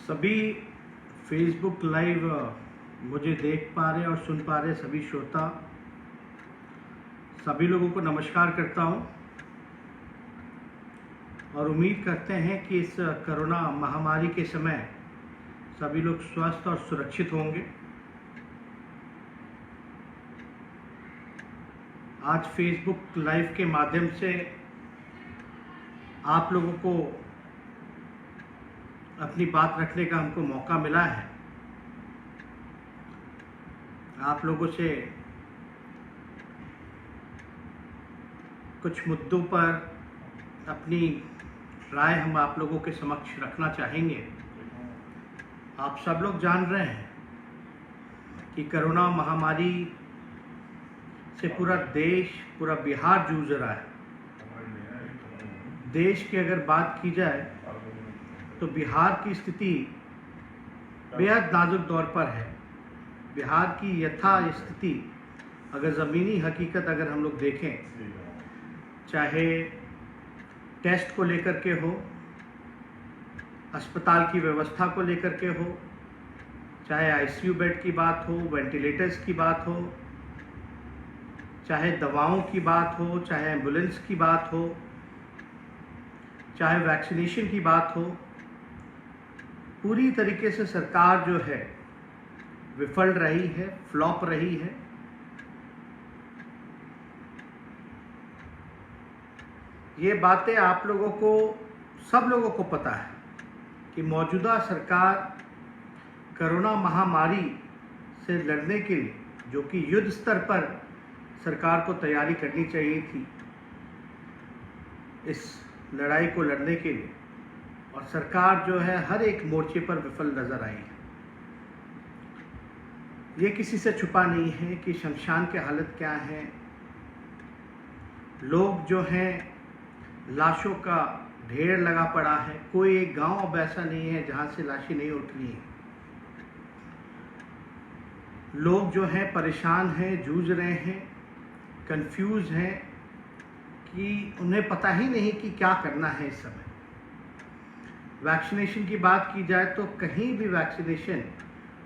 सभी Facebook live मुझे देख पा रहे और सुन पा रहे सभी श्रोता, सभी लोगों को नमस्कार करता हूं और उम्मीद करते हैं कि इस कोरोना महामारी के समय सभी लोग स्वस्थ और सुरक्षित होंगे। आज फेसबुक लाइव के माध्यम से आप लोगों को अपनी बात रखने का हमको मौका मिला है। आप लोगों से कुछ मुद्दों पर अपनी राय हम आप लोगों के समक्ष रखना चाहेंगे। आप सब लोग जान रहे हैं कि कोरोना महामारी से पूरा देश, पूरा बिहार जूझ रहा है। देश की अगर बात की जाए तो बिहार की स्थिति बेहद नाजुक दौर पर है। बिहार की यथा स्थिति अगर ज़मीनी हकीकत अगर हम लोग देखें, चाहे टेस्ट को लेकर के हो, अस्पताल की व्यवस्था को लेकर के हो, चाहे आईसीयू बेड की बात हो, वेंटिलेटर्स की बात हो, चाहे दवाओं की बात हो, चाहे एम्बुलेंस की बात हो, चाहे वैक्सीनेशन की बात हो, पूरी तरीके से सरकार जो है विफल रही है, फ्लॉप रही है। ये बातें आप लोगों को, सब लोगों को पता है कि मौजूदा सरकार कोरोना महामारी से लड़ने के लिए, जो कि युद्ध स्तर पर सरकार को तैयारी करनी चाहिए थी इस लड़ाई को लड़ने के लिए, और सरकार जो है हर एक मोर्चे पर विफल नजर आई है। ये किसी से छुपा नहीं है कि शमशान की हालत क्या है। लोग जो हैं, लाशों का ढेर लगा पड़ा है। कोई एक गांव अब ऐसा नहीं है जहां से लाशें नहीं उठ रही हैं। लोग जो हैं परेशान हैं, जूझ रहे हैं, कंफ्यूज हैं कि उन्हें पता ही नहीं कि क्या करना है इस समय। वैक्सीनेशन की बात की जाए तो कहीं भी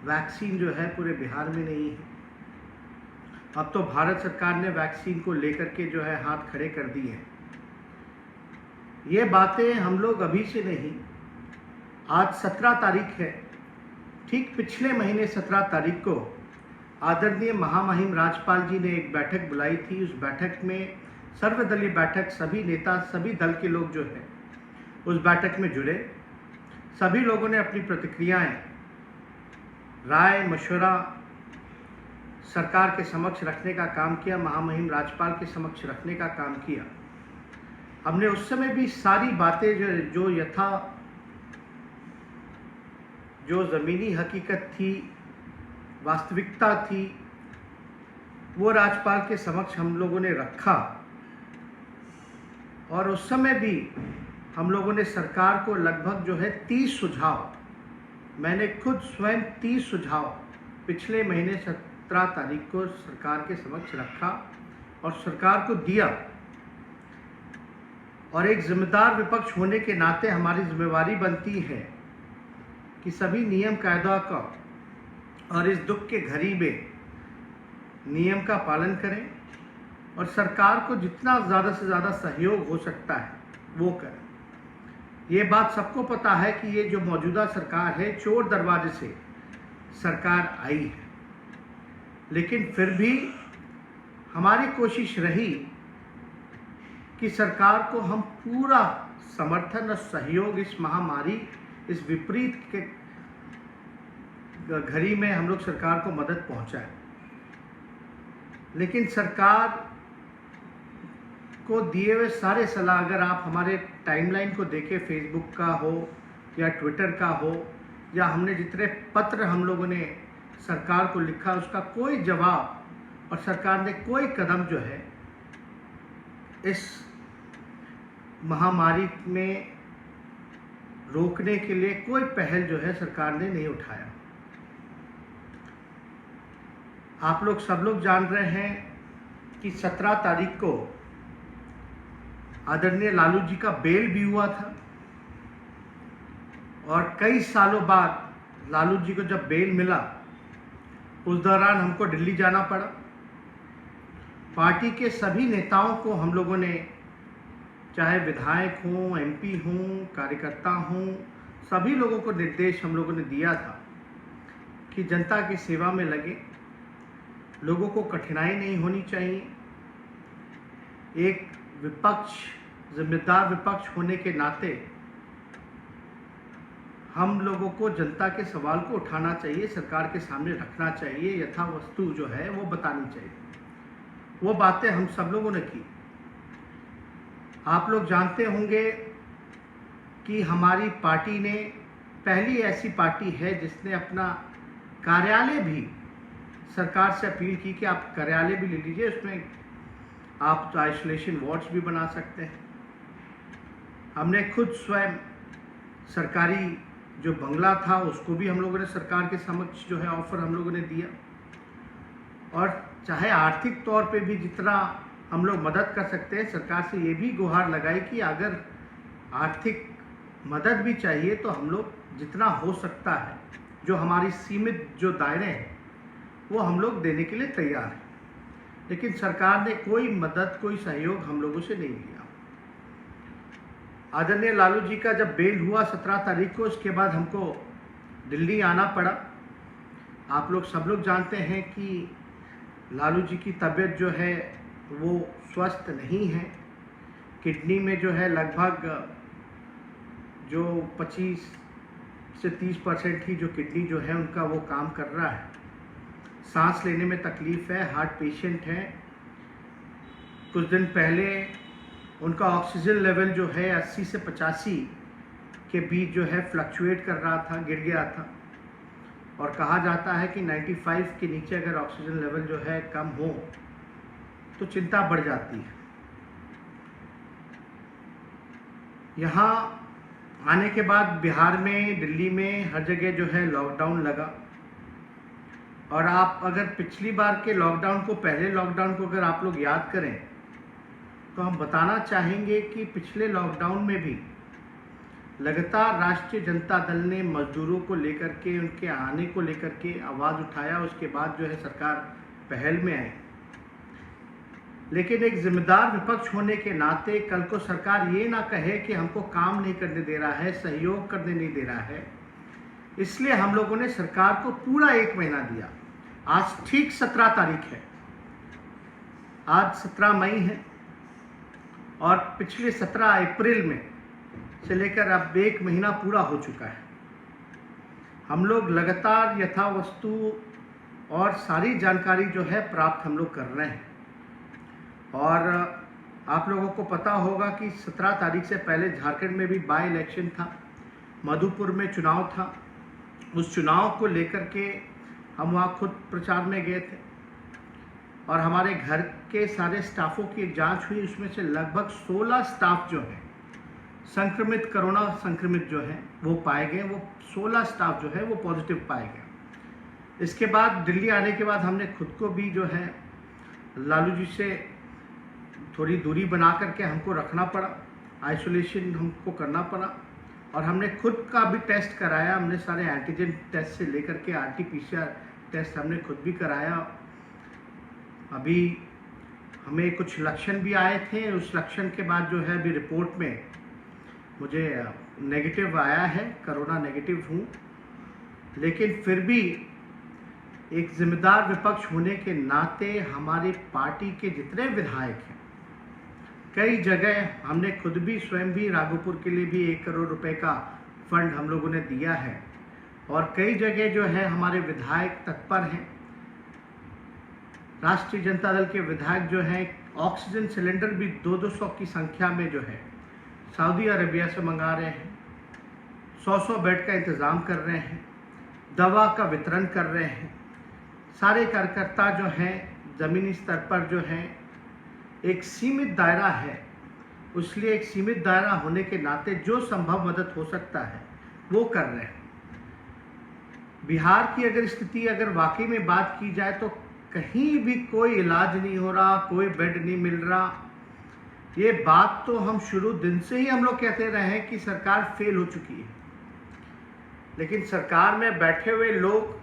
वैक्सीन जो है पूरे बिहार में नहीं है। अब तो भारत सरकार ने वैक्सीन को लेकर के जो है हाथ खड़े कर दिए हैं। ये बातें हम लोग अभी से नहीं, आज 17 तारीख है, ठीक पिछले महीने 17 तारीख को आदरणीय महामहिम राज्यपाल जी ने एक बैठक बुलाई थी। उस बैठक में सर्वदलीय बैठक, सभी नेता, सभी दल के लोग जो है उस बैठक में जुड़े। सभी लोगों ने अपनी प्रतिक्रियाएं, राय, मशवरा सरकार के समक्ष रखने का काम किया, महामहिम राज्यपाल के समक्ष रखने का काम किया। हमने उस समय भी सारी बातें जो ज़मीनी हकीकत थी, वास्तविकता थी, वो राज्यपाल के समक्ष हम लोगों ने रखा। और उस समय भी हम लोगों ने सरकार को लगभग जो है 30 सुझाव, मैंने खुद स्वयं 30 सुझाव पिछले महीने 17 तारीख को सरकार के समक्ष रखा और सरकार को दिया। और एक जिम्मेदार विपक्ष होने के नाते हमारी जिम्मेवारी बनती है कि सभी नियम कायदा का और इस दुख के घड़ी में नियम का पालन करें और सरकार को जितना ज़्यादा से ज़्यादा सहयोग हो सकता है वो करें। ये बात सबको पता है कि ये जो मौजूदा सरकार है, चोर दरवाजे से सरकार आई है, लेकिन फिर भी हमारी कोशिश रही कि सरकार को हम पूरा समर्थन और सहयोग इस महामारी, इस विपरीत के घड़ी में हम लोग सरकार को मदद पहुंचाएं। लेकिन सरकार को दिए हुए सारे सलाह, अगर आप हमारे टाइमलाइन को देखें, फेसबुक का हो या ट्विटर का हो, या हमने जितने पत्र हम लोगों ने सरकार को लिखा, उसका कोई जवाब और सरकार ने कोई कदम जो है इस महामारी में रोकने के लिए कोई पहल जो है सरकार ने नहीं उठाया। आप लोग सब लोग जान रहे हैं कि 17 तारीख को आदरणीय लालू जी का बेल भी हुआ था। और कई सालों बाद लालू जी को जब बेल मिला, उस दौरान हमको दिल्ली जाना पड़ा। पार्टी के सभी नेताओं को हम लोगों ने, चाहे विधायक हों, एमपी हों, कार्यकर्ता हों, सभी लोगों को निर्देश हम लोगों ने दिया था कि जनता की सेवा में लगे, लोगों को कठिनाई नहीं होनी चाहिए। एक विपक्ष, जिम्मेदार विपक्ष होने के नाते हम लोगों को जनता के सवाल को उठाना चाहिए, सरकार के सामने रखना चाहिए, यथा वस्तु जो है वो बतानी चाहिए। वो बातें हम सब लोगों ने की। आप लोग जानते होंगे कि हमारी पार्टी ने पहली ऐसी पार्टी है जिसने अपना कार्यालय भी सरकार से अपील की कि आप कार्यालय भी ले लीजिए, उसमें आप आइसोलेशन वार्ड्स भी बना सकते हैं। हमने खुद स्वयं सरकारी जो बंगला था उसको भी हम लोगों ने सरकार के समक्ष जो है ऑफर हम लोगों ने दिया। और चाहे आर्थिक तौर पे भी जितना हम लोग मदद कर सकते हैं, सरकार से ये भी गुहार लगाई कि अगर आर्थिक मदद भी चाहिए तो हम लोग जितना हो सकता है, जो हमारी सीमित जो दायरे हैं, वो हम लोग देने के लिए तैयार हैं। लेकिन सरकार ने कोई मदद, कोई सहयोग हम लोगों से नहीं लिया। आदरणीय लालू जी का जब बेल हुआ 17 तारीख को, उसके बाद हमको दिल्ली आना पड़ा। आप लोग सब लोग जानते हैं कि लालू जी की तबीयत जो है वो स्वस्थ नहीं है। किडनी में जो है लगभग जो 25 से 30% ही जो किडनी जो है उनका वो काम कर रहा है। सांस लेने में तकलीफ़ है, हार्ट पेशेंट है। कुछ दिन पहले उनका ऑक्सीजन लेवल जो है 80 से 85 के बीच जो है फ्लक्चुएट कर रहा था, गिर गया था। और कहा जाता है कि 95 के नीचे अगर ऑक्सीजन लेवल जो है कम हो तो चिंता बढ़ जाती है। यहाँ आने के बाद बिहार में, दिल्ली में हर जगह जो है लॉकडाउन लगा। और आप अगर पिछली बार के लॉकडाउन को, पहले लॉकडाउन को अगर आप लोग याद करें तो हम बताना चाहेंगे कि पिछले लॉकडाउन में भी लगातार राष्ट्रीय जनता दल ने मजदूरों को लेकर के, उनके आने को लेकर के आवाज़ उठाया। उसके बाद जो है सरकार पहल में आई। लेकिन एक जिम्मेदार विपक्ष होने के नाते कल को सरकार ये ना कहे कि हमको काम नहीं करने दे रहा है, सहयोग करने नहीं दे रहा है, इसलिए हम लोगों ने सरकार को पूरा 1 महीना दिया। आज ठीक 17 तारीख है, आज 17 मई है और पिछले 17 अप्रैल में से लेकर अब 1 महीना पूरा हो चुका है। हम लोग लगातार यथा वस्तु और सारी जानकारी जो है प्राप्त हम लोग कर रहे हैं। और आप लोगों को पता होगा कि 17 तारीख से पहले झारखंड में भी बाई इलेक्शन था, मधुपुर में चुनाव था। उस चुनाव को लेकर के हम वहाँ खुद प्रचार में गए थे और हमारे घर के सारे स्टाफों की एक जांच हुई। उसमें से लगभग 16 स्टाफ जो हैं संक्रमित, कोरोना संक्रमित जो हैं वो पाए गए। वो 16 स्टाफ जो है वो पॉजिटिव पाए गए। इसके बाद दिल्ली आने के बाद हमने खुद को भी जो है लालू जी से थोड़ी दूरी बना करके हमको रखना पड़ा, आइसोलेशन हमको करना पड़ा। और हमने खुद का भी टेस्ट कराया। हमने सारे एंटीजन टेस्ट से लेकर के RT-PCR टेस्ट हमने खुद भी कराया। अभी हमें कुछ लक्षण भी आए थे, उस लक्षण के बाद जो है अभी रिपोर्ट में मुझे नेगेटिव आया है, कोरोना नेगेटिव हूँ। लेकिन फिर भी एक जिम्मेदार विपक्ष होने के नाते हमारी पार्टी के जितने विधायक हैं, कई जगह हमने खुद भी स्वयं भी राघोपुर के लिए भी 1 करोड़ रुपए का फंड हम लोगों ने दिया है। और कई जगह जो है हमारे विधायक तत्पर हैं। राष्ट्रीय जनता दल के विधायक जो हैं ऑक्सीजन सिलेंडर भी 200 की संख्या में जो है सऊदी अरेबिया से मंगा रहे हैं, 100 बेड का इंतज़ाम कर रहे हैं, दवा का वितरण कर रहे हैं। सारे कार्यकर्ता जो हैं ज़मीनी स्तर पर जो हैं, एक सीमित दायरा है, इसलिए एक सीमित दायरा होने के नाते जो संभव मदद हो सकता है वो कर रहे हैं। बिहार की अगर स्थिति अगर वाकई में बात की जाए तो कहीं भी कोई इलाज नहीं हो रहा, कोई बेड नहीं मिल रहा। ये बात तो हम शुरू दिन से ही हम लोग कहते रहे हैं कि सरकार फेल हो चुकी है। लेकिन सरकार में बैठे हुए लोग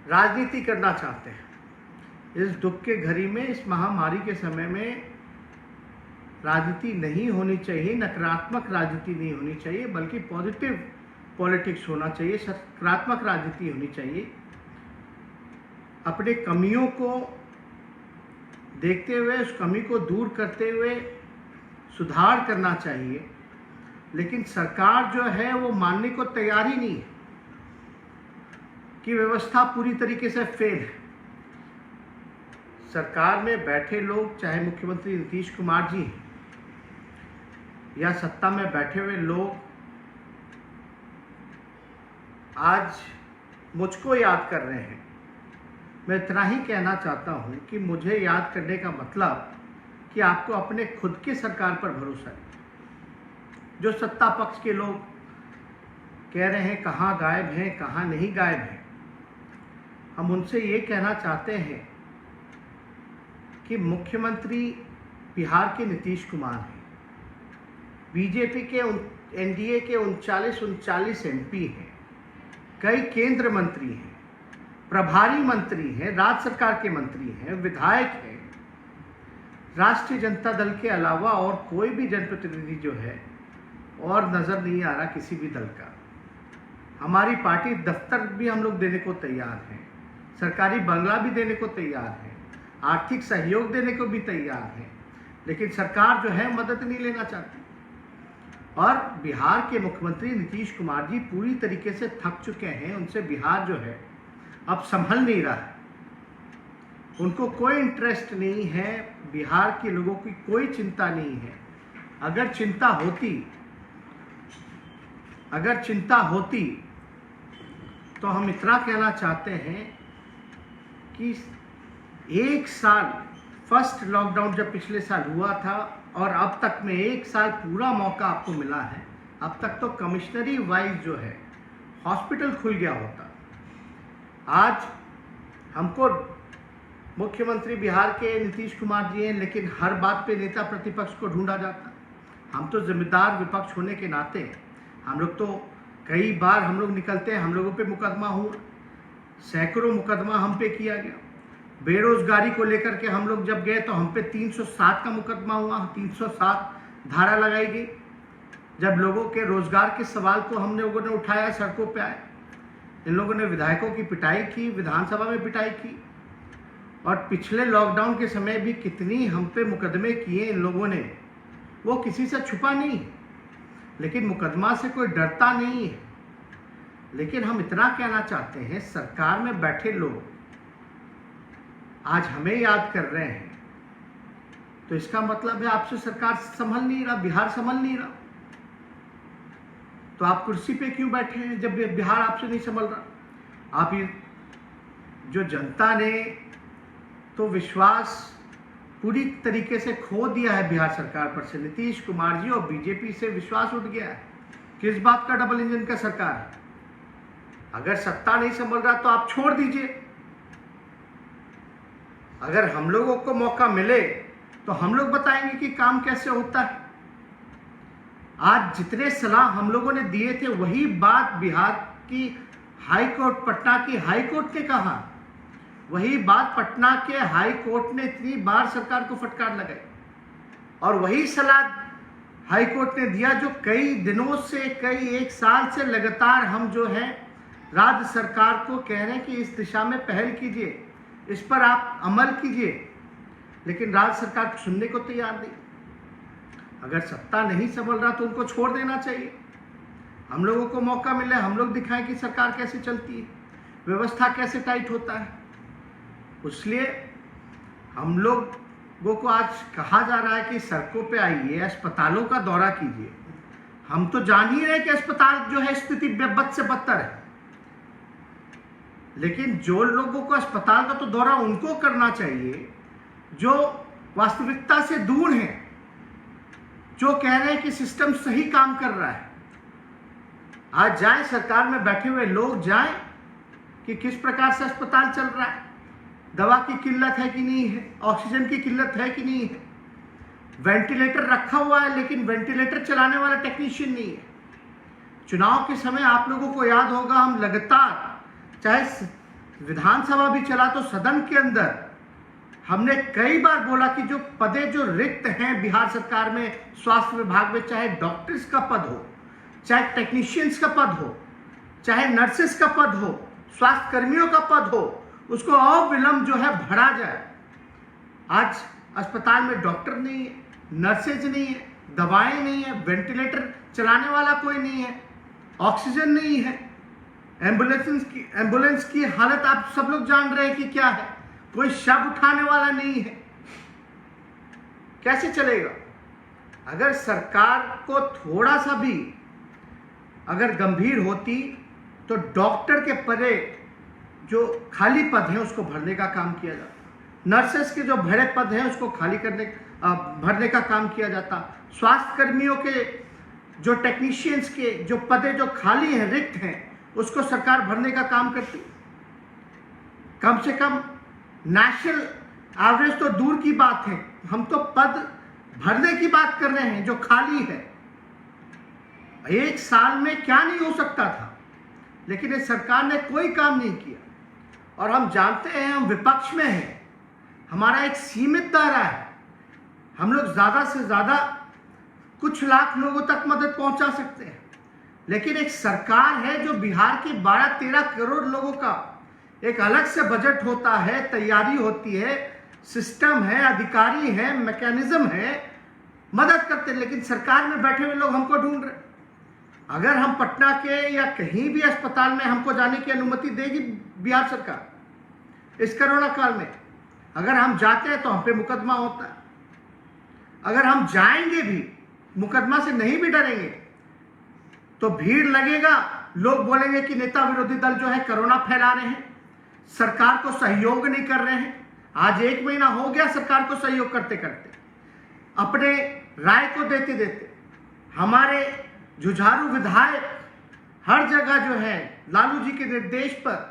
राजनीति करना चाहते हैं। इस दुख के घड़ी में, इस महामारी के समय में राजनीति नहीं होनी चाहिए, नकारात्मक राजनीति नहीं होनी चाहिए, बल्कि पॉजिटिव पॉलिटिक्स होना चाहिए, सकारात्मक राजनीति होनी चाहिए। अपने कमियों को देखते हुए, उस कमी को दूर करते हुए सुधार करना चाहिए। लेकिन सरकार जो है वो मानने को तैयार ही नहीं है कि व्यवस्था पूरी तरीके से फेल है। सरकार में बैठे लोग, चाहे मुख्यमंत्री नीतीश कुमार जी हैं या सत्ता में बैठे हुए लोग, आज मुझको याद कर रहे हैं। मैं इतना ही कहना चाहता हूं कि मुझे याद करने का मतलब कि आपको अपने खुद के सरकार पर भरोसा है। जो सत्ता पक्ष के लोग कह रहे हैं कहाँ गायब हैं, कहाँ नहीं गायब हैं, हम उनसे ये कहना चाहते हैं कि मुख्यमंत्री बिहार के नीतीश कुमार हैं, बीजेपी के एनडीए के 39 एमपी हैं, कई केंद्र मंत्री हैं, प्रभारी मंत्री हैं, राज्य सरकार के मंत्री हैं, विधायक हैं। राष्ट्रीय जनता दल के अलावा और कोई भी जनप्रतिनिधि जो है और नज़र नहीं आ रहा किसी भी दल का। हमारी पार्टी दफ्तर भी हम लोग देने को तैयार हैं, सरकारी बंगला भी देने को तैयार है, आर्थिक सहयोग देने को भी तैयार है, लेकिन सरकार जो है मदद नहीं लेना चाहती। और बिहार के मुख्यमंत्री नीतीश कुमार जी पूरी तरीके से थक चुके हैं। उनसे बिहार जो है अब संभल नहीं रहा है। उनको कोई इंटरेस्ट नहीं है, बिहार के लोगों की कोई चिंता नहीं है। अगर चिंता होती तो हम इतना कहना चाहते हैं कि एक साल, फर्स्ट लॉकडाउन जब पिछले साल हुआ था और अब तक में एक साल पूरा मौका आपको मिला है। अब तक तो कमिश्नरी वाइज जो है हॉस्पिटल खुल गया होता। आज हमको मुख्यमंत्री बिहार के नीतीश कुमार जी हैं, लेकिन हर बात पे नेता प्रतिपक्ष को ढूंढा जाता। हम तो जिम्मेदार विपक्ष होने के नाते हम लोग तो कई बार हम लोग निकलते हैं, हम लोगों पे मुकदमा हुआ, सैकड़ों मुकदमा हम पे किया गया। बेरोजगारी को लेकर के हम लोग जब गए तो हम पे 307 का मुकदमा हुआ, 307 धारा लगाई गई। जब लोगों के रोजगार के सवाल को हम लोगों ने उठाया, सड़कों पे आए, इन लोगों ने विधायकों की पिटाई की, विधानसभा में पिटाई की। और पिछले लॉकडाउन के समय भी कितनी हम पे मुकदमे किए इन लोगों ने, वो किसी से छुपा नहीं। लेकिन मुकदमा से कोई डरता नहीं है। लेकिन हम इतना कहना चाहते हैं, सरकार में बैठे लोग आज हमें याद कर रहे हैं, तो इसका मतलब है आपसे सरकार संभल नहीं रहा, बिहार संभल नहीं रहा। तो आप कुर्सी पे क्यों बैठे हैं जब बिहार आपसे नहीं संभल रहा? आप ये जो जनता ने तो विश्वास पूरी तरीके से खो दिया है बिहार सरकार पर से। नीतीश कुमार जी और बीजेपी से विश्वास उठ गया है। किस बात का डबल इंजन का सरकार है? अगर सत्ता नहीं संभल रहा तो आप छोड़ दीजिए। अगर हम लोगों को मौका मिले तो हम लोग बताएंगे कि काम कैसे होता है। आज जितने सलाह हम लोगों ने दिए थे वही बात बिहार की हाई कोर्ट, पटना की हाई कोर्ट ने कहा। वही बात पटना के हाई कोर्ट ने इतनी बार सरकार को फटकार लगाई, और वही सलाह हाई कोर्ट ने दिया जो कई दिनों से, कई एक साल से लगातार हम जो है राज्य सरकार को कह रहे हैं कि इस दिशा में पहल कीजिए, इस पर आप अमल कीजिए। लेकिन राज्य सरकार सुनने को तैयार नहीं। अगर सत्ता नहीं संभल रहा तो उनको छोड़ देना चाहिए। हम लोगों को मौका मिले, हम लोग दिखाएं कि सरकार कैसे चलती है, व्यवस्था कैसे टाइट होता है। इसलिए हम लोगों को आज कहा जा रहा है कि सड़कों पे आइए, अस्पतालों का दौरा कीजिए। हम तो जान ही रहे कि अस्पताल जो है स्थिति बद से बदतर है, लेकिन जो लोगों को अस्पताल का तो दौरा उनको करना चाहिए जो वास्तविकता से दूर हैं, जो कह रहे हैं कि सिस्टम सही काम कर रहा है। आज जाएं, सरकार में बैठे हुए लोग जाएं कि किस प्रकार से अस्पताल चल रहा है, दवा की किल्लत है कि नहीं है, ऑक्सीजन की किल्लत है कि नहीं है, वेंटिलेटर रखा हुआ है लेकिन वेंटिलेटर चलाने वाला टेक्नीशियन नहीं है, चुनाव के समय आप लोगों को याद होगा, हम लगातार, चाहे विधानसभा भी चला तो सदन के अंदर हमने कई बार बोला कि जो पदे जो रिक्त हैं बिहार सरकार में, स्वास्थ्य विभाग में, चाहे डॉक्टर्स का पद हो, चाहे टेक्नीशियंस का पद हो, चाहे नर्सेस का पद हो, स्वास्थ्य कर्मियों का पद हो, उसको अविलंब जो है भरा जाए। आज अस्पताल में डॉक्टर नहीं है, नर्सेज नहीं है, दवाएं नहीं है, वेंटिलेटर चलाने वाला कोई नहीं है, ऑक्सीजन नहीं है, एम्बुलेंस की हालत आप सब लोग जान रहे हैं कि क्या है, कोई शव उठाने वाला नहीं है। कैसे चलेगा? अगर सरकार को थोड़ा सा भी अगर गंभीर होती तो डॉक्टर के पदे जो खाली पद हैं उसको भरने का काम किया जाता, नर्सेस के जो भरे पद हैं उसको भरने का काम किया जाता, स्वास्थ्य कर्मियों के जो टेक्नीशियंस के जो पदे जो खाली हैं, रिक्त हैं, उसको सरकार भरने का काम करती। कम से कम नेशनल एवरेज तो दूर की बात है, हम तो पद भरने की बात कर रहे हैं जो खाली है। एक साल में क्या नहीं हो सकता था, लेकिन इस सरकार ने कोई काम नहीं किया। और हम जानते हैं, हम विपक्ष में हैं, हमारा एक सीमित दायरा है, हम लोग ज़्यादा से ज़्यादा कुछ लाख लोगों तक मदद पहुंचा सकते हैं, लेकिन एक सरकार है जो बिहार के 12-13 करोड़ लोगों का एक अलग से बजट होता है, तैयारी होती है, सिस्टम है, अधिकारी है, मैकेनिज्म है, मदद करते हैं, लेकिन सरकार में बैठे हुए लोग हमको ढूंढ रहे। अगर हम पटना के या कहीं भी अस्पताल में हमको जाने की अनुमति देगी बिहार सरकार इस कोरोना काल में, अगर हम जाते हैं तो हम पे मुकदमा होता है। अगर हम जाएंगे भी, मुकदमा से नहीं भी डरेंगे, तो भीड़ लगेगा, लोग बोलेंगे कि नेता विरोधी दल जो है कोरोना फैला रहे हैं, सरकार को सहयोग नहीं कर रहे हैं। आज 1 महीना हो गया सरकार को सहयोग करते करते, अपने राय को देते देते। हमारे जुझारू विधायक हर जगह जो है, लालू जी के निर्देश पर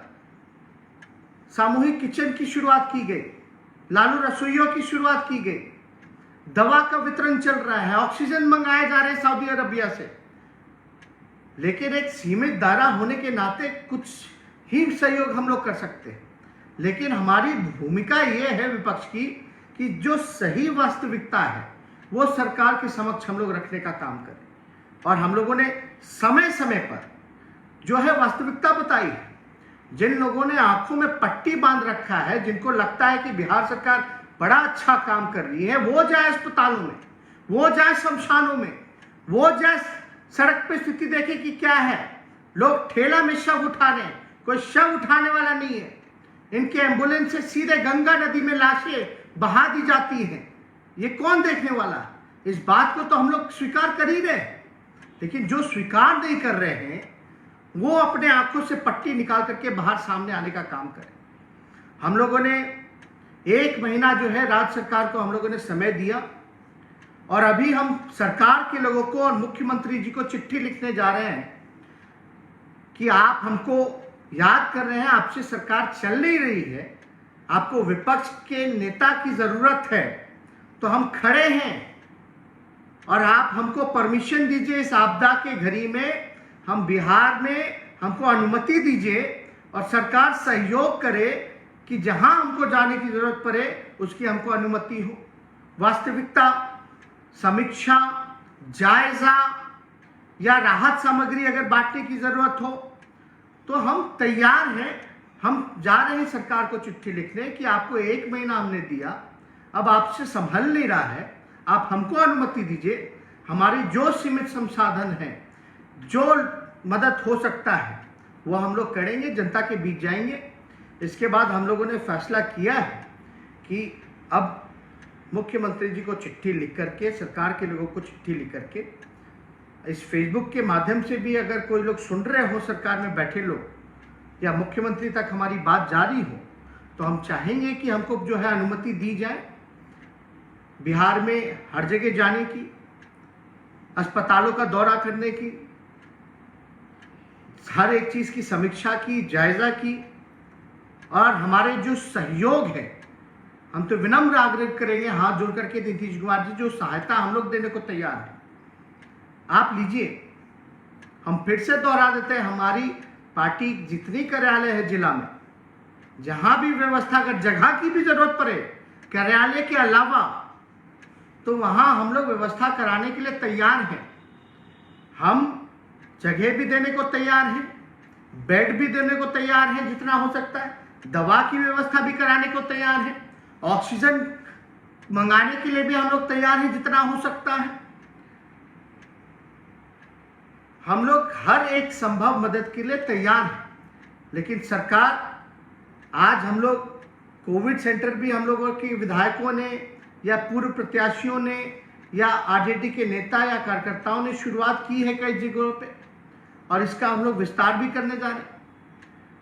सामूहिक किचन की शुरुआत की गई, लालू रसोइयों की शुरुआत की गई, दवा का वितरण चल रहा है, ऑक्सीजन मंगाए जा रहे हैं सऊदी अरबिया से। लेकिन एक सीमित दायरा होने के नाते कुछ ही सहयोग हम लोग कर सकते हैं, लेकिन हमारी भूमिका ये है विपक्ष की कि जो सही वास्तविकता है वो सरकार के समक्ष हम लोग रखने का काम करें। और हम लोगों ने समय समय पर जो है वास्तविकता बताई है। जिन लोगों ने आंखों में पट्टी बांध रखा है, जिनको लगता है कि बिहार सरकार बड़ा अच्छा काम कर रही है, वो जाए अस्पतालों में, वो जाए शमशानों में, वो जाए सड़क पे स्थिति देखे कि क्या है। लोग ठेला में शव उठा रहे हैं, कोई शव उठाने वाला नहीं है। इनके एम्बुलेंस से सीधे गंगा नदी में लाशें बहा दी जाती हैं। ये कौन देखने वाला है? इस बात को तो हम लोग स्वीकार कर ही रहे हैं, लेकिन जो स्वीकार नहीं कर रहे हैं वो अपने आंखों से पट्टी निकाल करके बाहर सामने आने का काम करें। हम लोगों ने 1 महीना जो है राज्य सरकार को हम लोगों ने समय दिया, और अभी हम सरकार के लोगों को और मुख्यमंत्री जी को चिट्ठी लिखने जा रहे हैं कि आप हमको याद कर रहे हैं, आपसे सरकार चल नहीं रही है, आपको विपक्ष के नेता की जरूरत है, तो हम खड़े हैं और आप हमको परमिशन दीजिए इस आपदा के घड़ी में, हम बिहार में हमको अनुमति दीजिए और सरकार सहयोग करे कि जहां हमको जाने की जरूरत पड़े उसकी हमको अनुमति हो। वास्तविकता, समीक्षा, जायजा या राहत सामग्री अगर बांटने की जरूरत हो तो हम तैयार हैं। हम जा रहे हैं सरकार को चिट्ठी लिखने कि आपको 1 महीना हमने दिया, अब आपसे संभल नहीं रहा है, आप हमको अनुमति दीजिए। हमारी जो सीमित संसाधन है, जो मदद हो सकता है वो हम लोग करेंगे, जनता के बीच जाएंगे। इसके बाद हम लोगों ने फैसला किया है कि अब मुख्यमंत्री जी को चिट्ठी लिख करके, सरकार के लोगों को चिट्ठी लिख करके, इस फेसबुक के माध्यम से भी अगर कोई लोग सुन रहे हो, सरकार में बैठे लोग, या मुख्यमंत्री तक हमारी बात जारी हो, तो हम चाहेंगे कि हमको जो है अनुमति दी जाए बिहार में हर जगह जाने की, अस्पतालों का दौरा करने की, हर एक चीज़ की समीक्षा की, जायजा की। और हमारे जो सहयोग है, हम तो विनम्र आग्रह करेंगे हाथ जोड़ करके, नीतीश कुमार जी, जो सहायता हम लोग देने को तैयार हैं, आप लीजिए। हम फिर से दोहरा देते हैं, हमारी पार्टी जितनी कार्यालय है जिला में, जहां भी व्यवस्था, अगर जगह की भी जरूरत पड़े कार्यालय के अलावा, तो वहां हम लोग व्यवस्था कराने के लिए तैयार हैं। हम जगह भी देने को तैयार हैं, बेड भी देने को तैयार हैं जितना हो सकता है, दवा की व्यवस्था भी कराने को तैयार है, ऑक्सीजन मंगाने के लिए भी हम लोग तैयार हैं जितना हो सकता है। हम लोग हर एक संभव मदद के लिए तैयार हैं। लेकिन सरकार, आज हम लोग कोविड सेंटर भी हम लोगों के विधायकों ने या पूर्व प्रत्याशियों ने या आरजेडी के नेता या कार्यकर्ताओं ने शुरुआत की है कई जगहों पे, और इसका हम लोग विस्तार भी करने जा रहे हैं।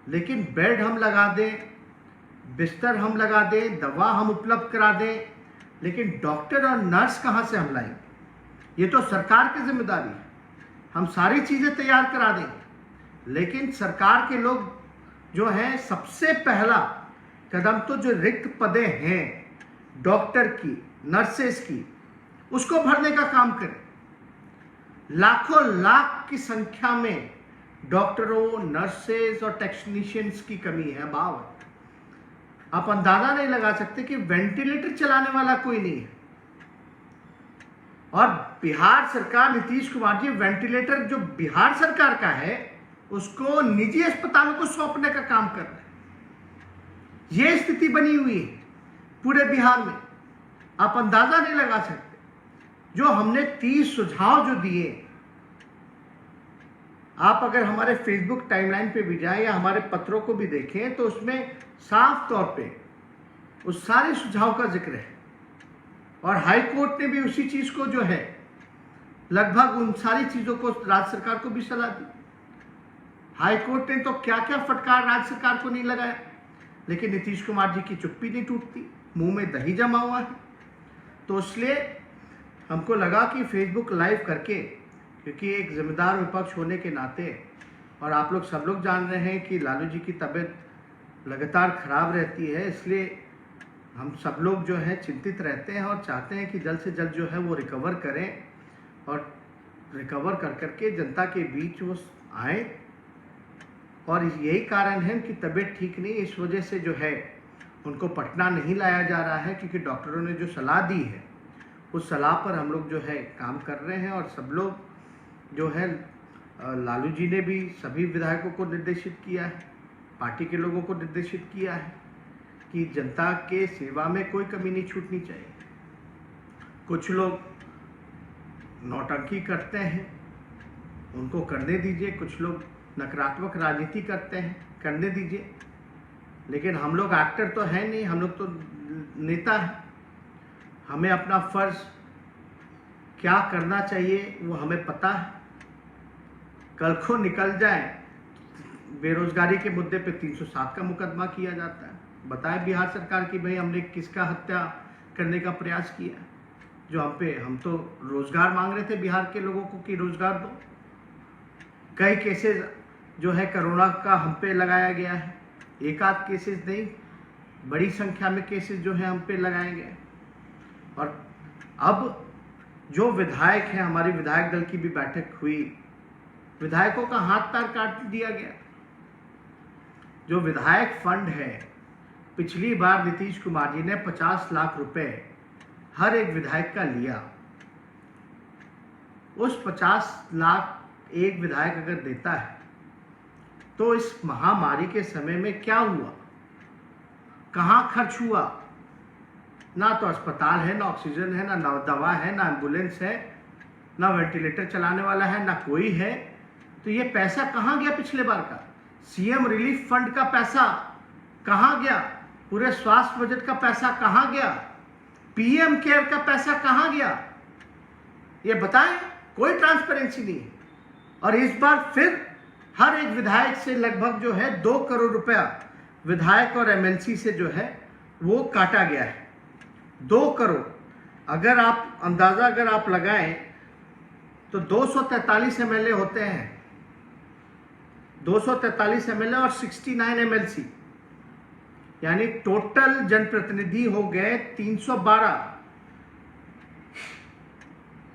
लेकिन बेड हम लगा दें, बिस्तर हम लगा दें, दवा हम उपलब्ध करा दें, लेकिन डॉक्टर और नर्स कहाँ से हम लाएंगे? ये तो सरकार की जिम्मेदारी है। हम सारी चीज़ें तैयार करा देंगे, लेकिन सरकार के लोग जो हैं, सबसे पहला कदम तो जो रिक्त पदें हैं डॉक्टर की, नर्सेस की, उसको भरने का काम करें। लाखों लाख की संख्या में डॉक्टरों, नर्सेस और टेक्नीशियंस की कमी है, अभाव है। आप अंदाजा नहीं लगा सकते कि वेंटिलेटर चलाने वाला कोई नहीं है। और बिहार सरकार, नीतीश कुमार जी, वेंटिलेटर जो बिहार सरकार का है उसको निजी अस्पतालों को सौंपने का काम कर रहे हैं। यह स्थिति बनी हुई है पूरे बिहार में, आप अंदाजा नहीं लगा सकते। जो हमने 30 सुझाव जो दिए, आप अगर हमारे फेसबुक टाइमलाइन पे भी जाएं या हमारे पत्रों को भी देखें, तो उसमें साफ तौर पे उस सारे सुझाव का जिक्र है। और हाई कोर्ट ने भी उसी चीज को जो है, लगभग उन सारी चीजों को राज्य सरकार को भी सलाह दी। हाई कोर्ट ने तो क्या क्या फटकार राज्य सरकार को नहीं लगाया, लेकिन नीतीश कुमार जी की चुप्पी नहीं टूटती, मुंह में दही जमा हुआ है। तो इसलिए हमको लगा कि फेसबुक लाइव करके, क्योंकि एक जिम्मेदार विपक्ष होने के नाते, और आप लोग सब लोग जान रहे हैं कि लालू जी की तबीयत लगातार खराब रहती है, इसलिए हम सब लोग जो है चिंतित रहते हैं और चाहते हैं कि जल्द से जल्द जो है वो रिकवर करें, और रिकवर कर करके जनता के बीच वो आए। और यही कारण है कि तबीयत ठीक नहीं, इस वजह से जो है उनको पटना नहीं लाया जा रहा है, क्योंकि डॉक्टरों ने जो सलाह दी है उस सलाह पर हम लोग जो है काम कर रहे हैं। और सब लोग जो है, लालू जी ने भी सभी विधायकों को निर्देशित किया है, पार्टी के लोगों को निर्देशित किया है कि जनता के सेवा में कोई कमी नहीं छूटनी चाहिए। कुछ लोग नौटंकी करते हैं, उनको करने दीजिए। कुछ लोग नकारात्मक राजनीति करते हैं, करने दीजिए। लेकिन हम लोग एक्टर तो है नहीं, हम लोग तो नेता हैं। हमें अपना फर्ज क्या करना चाहिए वो हमें पता है। कल को निकल जाए, बेरोजगारी के मुद्दे पे 307 का मुकदमा किया जाता है। बताए बिहार सरकार की भाई हमने किसका हत्या करने का प्रयास किया, जो हम तो रोजगार मांग रहे थे बिहार के लोगों को कि रोजगार दो। कई केसेस जो है कोरोना का हम पे लगाया गया है, एक आध केसेस नहीं, बड़ी संख्या में केसेस जो है हम पे लगाए गए। और अब जो विधायक हैं, हमारी विधायक दल की भी बैठक हुई, विधायकों का हाथ पैर काट दिया गया। जो विधायक फंड है, पिछली बार नीतीश कुमार जी ने 50 लाख रुपए हर एक विधायक का लिया। उस 50 लाख एक विधायक अगर देता है तो इस महामारी के समय में क्या हुआ, कहां खर्च हुआ? ना तो अस्पताल है, ना ऑक्सीजन है, ना दवा है, ना एम्बुलेंस है, ना वेंटिलेटर चलाने वाला है, ना कोई है। तो ये पैसा कहां गया पिछले बार का? सीएम रिलीफ फंड का पैसा कहां गया? पूरे स्वास्थ्य बजट का पैसा कहां गया? पीएम केयर का पैसा कहां गया? ये बताएं, कोई ट्रांसपेरेंसी नहीं है। और इस बार फिर हर एक विधायक से लगभग जो है 2 करोड़ रुपया विधायक और एमएलसी से जो है वो काटा गया है। 2 करोड़, अगर आप अंदाजा अगर आप लगाएं तो 243 एमएलए होते हैं, 243 एमएलए और 69 एमएलसी, यानी टोटल जनप्रतिनिधि हो गए 312।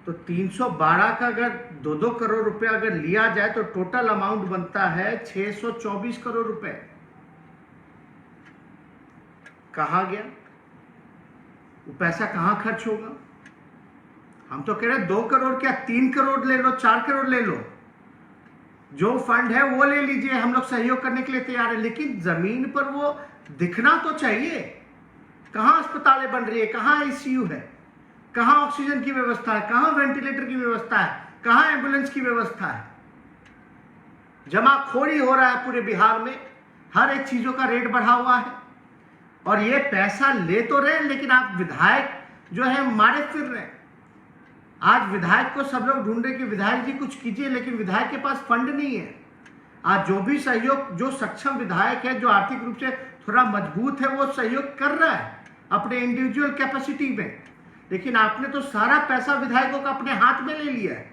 तो 312 का अगर 2-2 करोड़ रुपए अगर लिया जाए तो टोटल अमाउंट बनता है 624 करोड़ रुपए। कहाँ गया वो पैसा, कहाँ खर्च होगा? हम तो कह रहे हैं 2 करोड़ क्या 3 करोड़ ले लो, 4 करोड़ ले लो, जो फंड है वो ले लीजिए, हम लोग सहयोग करने के लिए तैयार है, लेकिन जमीन पर वो दिखना तो चाहिए। कहाँ अस्पतालें बन रही है, कहाँ आईसीयू है, कहाँ ऑक्सीजन की व्यवस्था है, कहाँ वेंटिलेटर की व्यवस्था है, कहाँ एम्बुलेंस की व्यवस्था है? जमाखोरी हो रहा है पूरे बिहार में, हर एक चीजों का रेट बढ़ा हुआ है और ये पैसा ले तो रहे हैं, लेकिन आप विधायक जो है मारे फिर रहे हैं। आज विधायक को सब लोग ढूंढ रहे कि विधायक जी कुछ कीजिए, लेकिन विधायक के पास फंड नहीं है। आज जो भी सहयोग, जो सक्षम विधायक है, जो आर्थिक रूप से थोड़ा मजबूत है, वो सहयोग कर रहा है अपने इंडिविजुअल कैपेसिटी में, लेकिन आपने तो सारा पैसा विधायकों का अपने हाथ में ले लिया है।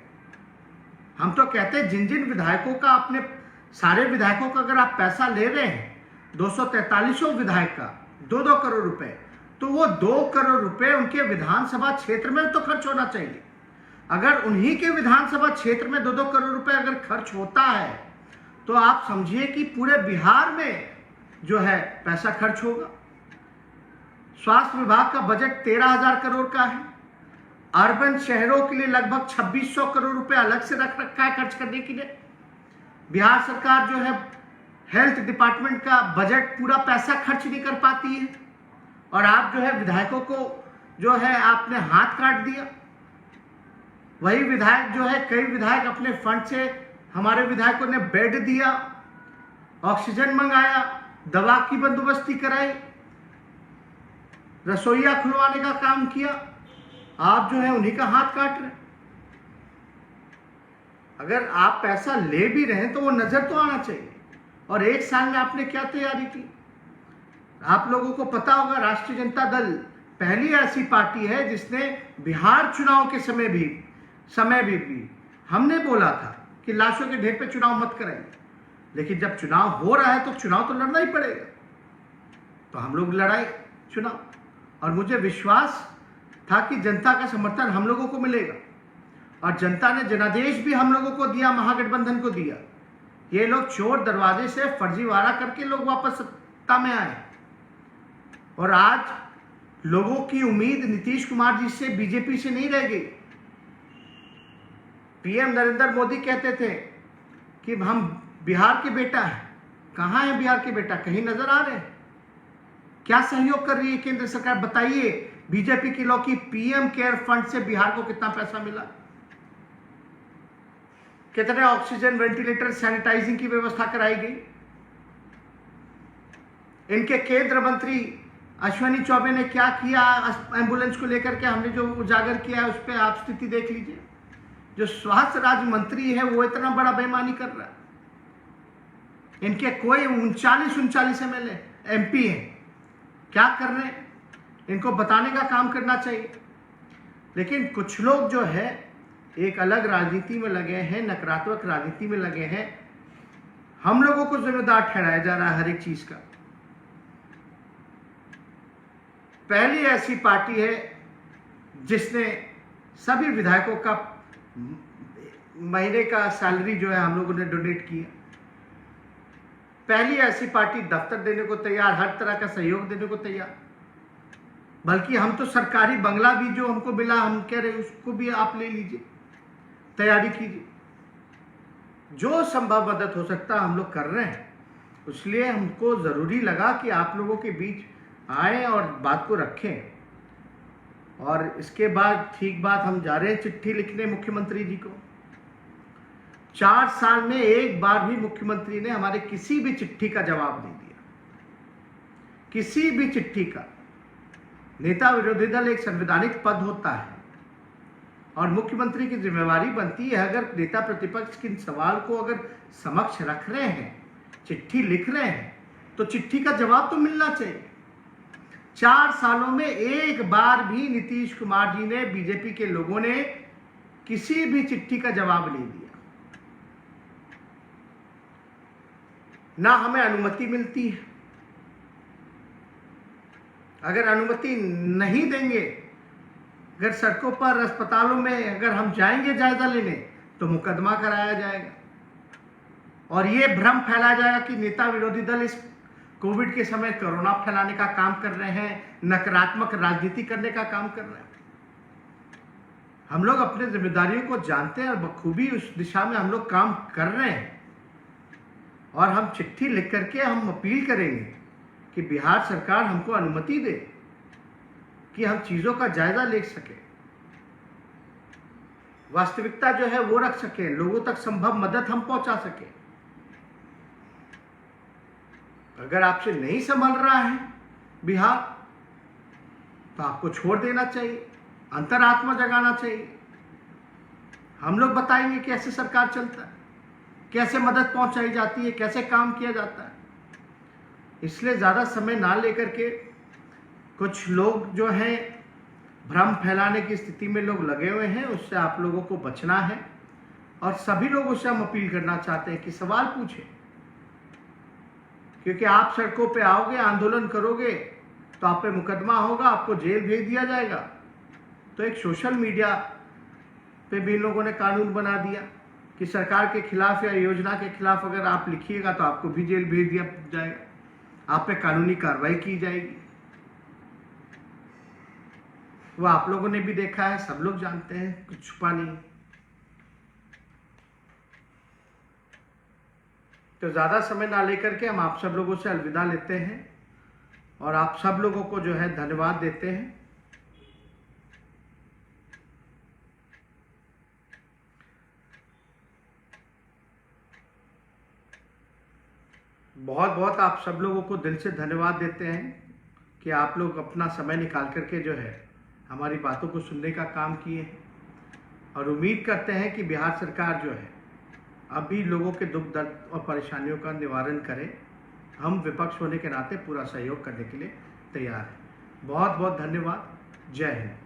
हम तो कहते हैं जिन जिन विधायकों का, अपने सारे विधायकों का अगर आप पैसा ले रहे हैं, 243 विधायक का 2-2 करोड़ रुपए, तो वो 2 करोड़ रुपए उनके विधानसभा क्षेत्र में तो खर्च होना चाहिए। अगर उन्हीं के विधानसभा क्षेत्र में 2-2 करोड़ रुपए अगर खर्च होता है तो आप समझिए कि पूरे बिहार में जो है पैसा खर्च होगा। स्वास्थ्य विभाग का बजट 13,000 करोड़ का है। अर्बन शहरों के लिए लगभग 2600 करोड़ रुपए अलग से रख रखा है खर्च करने के लिए। बिहार सरकार जो है हेल्थ डिपार्टमेंट का बजट पूरा पैसा खर्च नहीं कर पाती है, और आप जो है विधायकों को जो है आपने हाथ काट दिया। वही विधायक जो है, कई विधायक अपने फंड से, हमारे विधायकों ने बेड दिया, ऑक्सीजन मंगाया, दवा की बंदोबस्ती कराई, रसोईया खुलवाने का काम किया। आप जो है उन्हीं का हाथ काट रहे। अगर आप पैसा ले भी रहे हैं तो वो नजर तो आना चाहिए। और एक साल में आपने क्या तैयारी की? आप लोगों को पता होगा, राष्ट्रीय जनता दल पहली ऐसी पार्टी है जिसने बिहार चुनाव के समय भी हमने बोला था कि लाशों के ढेर पे चुनाव मत कराइए, लेकिन जब चुनाव हो रहा है तो चुनाव तो लड़ना ही पड़ेगा। तो हम लोग लड़ाई चुनाव, और मुझे विश्वास था कि जनता का समर्थन हम लोगों को मिलेगा, और जनता ने जनादेश भी हम लोगों को दिया, महागठबंधन को दिया। ये लोग चोर दरवाजे से फर्जीवाड़ा करके लोग वापस सत्ता में आए, और आज लोगों की उम्मीद नीतीश कुमार जी से, बीजेपी से नहीं रह गई। पीएम नरेंद्र मोदी कहते थे कि हम बिहार के बेटा हैं। कहाँ है बिहार के बेटा? कहीं नजर आ रहे हैं? क्या सहयोग कर रही है केंद्र सरकार? बताइए बीजेपी के लोग की पीएम केयर फंड से बिहार को कितना पैसा मिला, कितने ऑक्सीजन, वेंटिलेटर, सैनिटाइजिंग की व्यवस्था कराई गई। इनके केंद्र मंत्री अश्विनी चौबे ने क्या किया एम्बुलेंस को लेकर के, हमने जो उजागर किया है उस पर आप स्थिति देख लीजिए। जो स्वास्थ्य राज्य मंत्री है वो इतना बड़ा बेईमानी कर रहा है। इनके कोई 39 एमएलए एमपी हैं, क्या कर रहे हैं? इनको बताने का काम करना चाहिए। लेकिन कुछ लोग जो है एक अलग राजनीति में लगे हैं, नकारात्मक राजनीति में लगे हैं। हम लोगों को जिम्मेदार ठहराया जा रहा है हर एक चीज का। पहली ऐसी पार्टी है जिसने सभी विधायकों का महीने का सैलरी जो है हम लोगों ने डोनेट किया। पहली ऐसी पार्टी दफ्तर देने को तैयार, हर तरह का सहयोग देने को तैयार। बल्कि हम तो सरकारी बंगला भी जो हमको मिला, हम कह रहे उसको भी आप ले लीजिए, तैयारी कीजिए। जो संभव मदद हो सकता हम लोग कर रहे हैं। इसलिए हमको जरूरी लगा कि आप लोगों के बीच आए और बात को रखें। और इसके बाद ठीक बात, हम जा रहे हैं चिट्ठी लिखने मुख्यमंत्री जी को। 4 साल में एक बार भी मुख्यमंत्री ने हमारे किसी भी चिट्ठी का जवाब नहीं दिया, किसी भी चिट्ठी का। नेता विरोधी दल एक संवैधानिक पद होता है और मुख्यमंत्री की जिम्मेवारी बनती है, अगर नेता प्रतिपक्ष के सवाल को अगर समक्ष रख रहे हैं, चिट्ठी लिख रहे हैं, तो चिट्ठी का जवाब तो मिलना चाहिए। 4 सालों में एक बार भी नीतीश कुमार जी ने, बीजेपी के लोगों ने किसी भी चिट्ठी का जवाब नहीं दिया। ना हमें अनुमति मिलती है। अगर अनुमति नहीं देंगे अगर सड़कों पर अस्पतालों में अगर हम जाएंगे जायजा लेने तो मुकदमा कराया जाएगा और ये भ्रम फैलाया जाएगा कि नेता विरोधी दल इस कोविड के समय कोरोना फैलाने का काम कर रहे हैं, नकारात्मक राजनीति करने का काम कर रहे हैं। हम लोग अपने जिम्मेदारियों को जानते हैं और बखूबी उस दिशा में हम लोग काम कर रहे हैं और हम चिट्ठी लिख करके हम अपील करेंगे कि बिहार सरकार हमको अनुमति दे कि हम चीज़ों का जायजा ले सके, वास्तविकता जो है वो रख सके, लोगों तक संभव मदद हम पहुंचा सके। अगर आपसे नहीं संभल रहा है बिहार तो आपको छोड़ देना चाहिए, अंतरात्मा जगाना चाहिए। हम लोग बताएंगे कैसे सरकार चलता है, कैसे मदद पहुंचाई जाती है, कैसे काम किया जाता है। इसलिए ज़्यादा समय ना लेकर के कुछ लोग जो हैं भ्रम फैलाने की स्थिति में लोग लगे हुए हैं, उससे आप लोगों को बचना है और सभी लोगों से हम अपील करना चाहते हैं कि सवाल पूछें, क्योंकि आप सड़कों पे आओगे, आंदोलन करोगे तो आप पे मुकदमा होगा, आपको जेल भेज दिया जाएगा। तो एक सोशल मीडिया पे भी इन लोगों ने कानून बना दिया कि सरकार के खिलाफ या योजना के खिलाफ अगर आप लिखिएगा तो आपको भी जेल भेज दिया जाएगा, आप पे कानूनी कार्रवाई की जाएगी। वो आप लोगों ने भी देखा है, सब लोग जानते हैं, कुछ छुपा नहीं। तो ज़्यादा समय ना लेकर के हम आप सब लोगों से अलविदा लेते हैं और आप सब लोगों को जो है धन्यवाद देते हैं। बहुत बहुत आप सब लोगों को दिल से धन्यवाद देते हैं कि आप लोग अपना समय निकाल करके जो है हमारी बातों को सुनने का काम किए हैं और उम्मीद करते हैं कि बिहार सरकार जो है अभी लोगों के दुख दर्द और परेशानियों का निवारण करे। हम विपक्ष होने के नाते पूरा सहयोग करने के लिए तैयार हैं। बहुत बहुत धन्यवाद। जय हिंद।